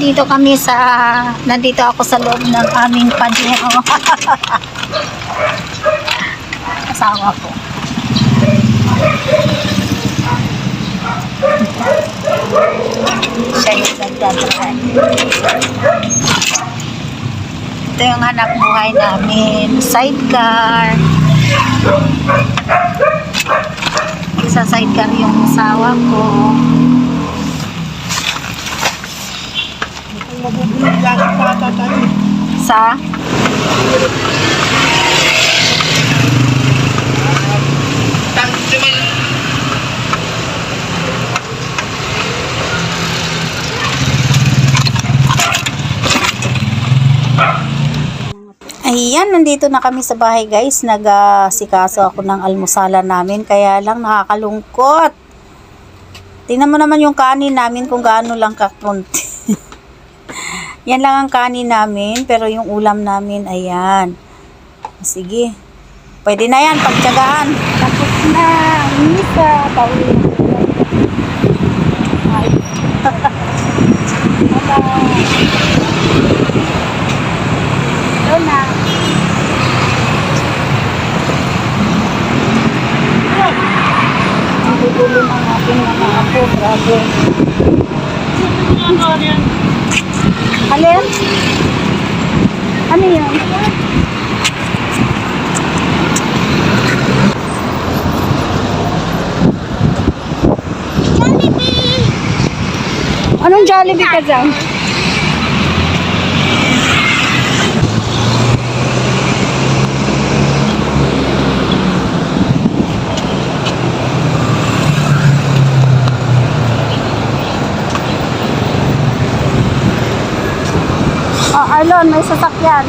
Nandito ako sa loob ng aming padyo. Asawa ko. Siya yung nagdadrive. Ito yung hanap buhay namin. Sidecar. Sa sidecar yung asawa ko. Sa? Ayan, nandito na kami sa bahay guys. Nag-sikaso ako ng almusala namin. Kaya lang nakakalungkot. Tingnan mo naman yung kanin namin kung gaano lang kakunti. Yan lang ang kanin namin. Pero yung ulam namin, ayan. Sige. Pwede na yan, pagtyagaan. Tapos na. Misa. Pauwi. Ay. Ito na. Ang gugulo ng aking mga apo. Grabe. Alin? Ano yun? Jollibee! Anong Jollibee ka dyan? Arlon, may sasakyan.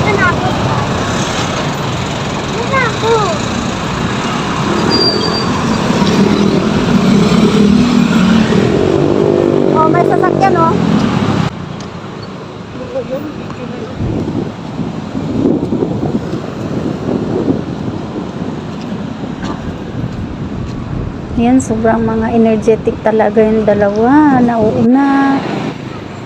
Nanako. Nanako. Oh, may sasakyan oh. Yan, sobrang mga energetic talaga yung dalawa. Nauuna.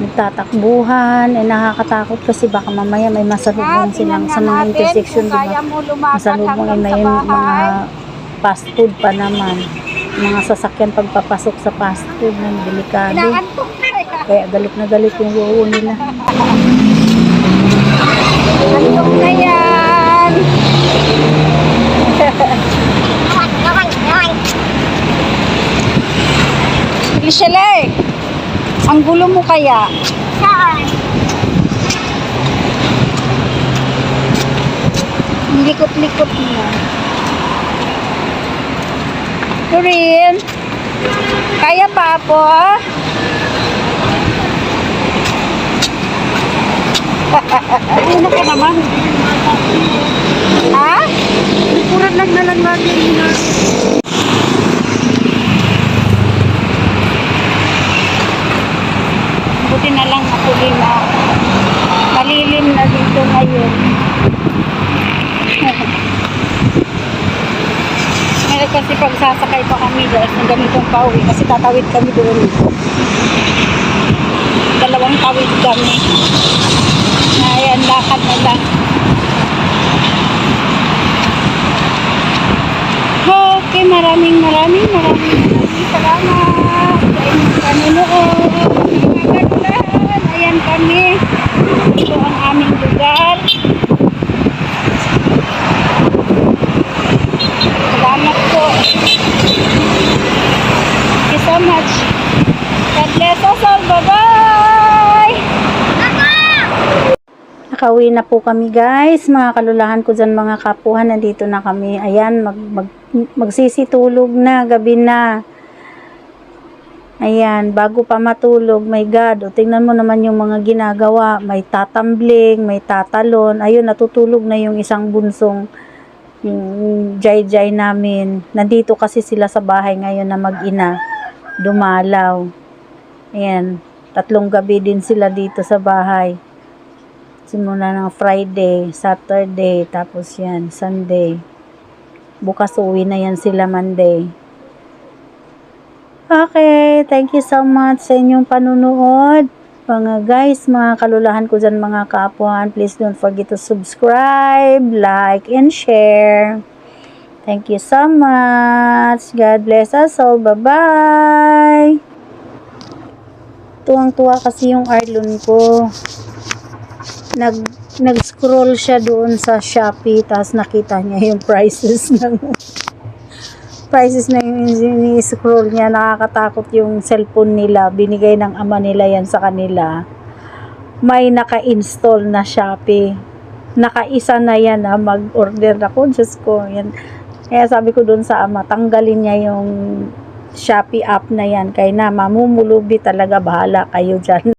Nagtatakbuhan, nakakatakot kasi baka mamaya may masalubong silang sa mga intersection, diba? Masalubong ay may mga fast food pa naman. Mga sasakyan pagpapasok sa fast food ng delikado. Kaya galit na galit yung uwo nila. Antok na yan! Michelle! Ang gulo mo kaya? Saan? Ang likot-likot mo. Turin? Kaya pa po? Ano ka naman? Ha? Purat lang na lang natin na. Buti na lang ako lima. Malilim na dito ngayon. Ngayon kasi pag sasakay pa kami guys ng ganitong pauwi kasi tatawid kami doon. Dalawang tawid kami. Ayan, lakad na lang. Okay, maraming salamat sa inyong panunood. Ayan kami. Ito ang aming lugar. Salamat po. Thank you so much. God bless us all. Bye-bye! Nakauwi na po kami guys. Mga kalulahan ko dyan, mga kapuhan. Nandito na kami. Ayan, magsisitulog na. Gabi na. Ayan, bago pa matulog, my God, o tingnan mo naman yung mga ginagawa, may tatambling, may tatalon, ayun, natutulog na yung isang bunsong, yung jay-jay namin. Nandito kasi sila sa bahay ngayon na mag-ina, dumalaw. Ayan, 3 gabi din sila dito sa bahay. Simula ng Friday, Saturday, tapos yan, Sunday. Bukas uwi na yan sila Monday. Okay, thank you so much sa inyong panunood. Mga guys, mga kalulahan ko dyan mga kaapuhan, please don't forget to subscribe, like, and share. Thank you so much. God bless us all. Bye-bye. Tuwang-tuwa kasi yung Arlon ko. Nag-scroll siya doon sa Shopee, tapos nakita niya yung prices na yung ini-scroll niya. Nakakatakot yung cellphone nila. Binigay ng ama nila yan sa kanila. May naka-install na Shopee. Nakaisa na yan ha. Mag-order ako. Diyos ko. Yan. Kaya sabi ko doon sa ama, tanggalin niya yung Shopee app na yan. Kaya na, mamumulubi talaga. Bahala kayo dyan.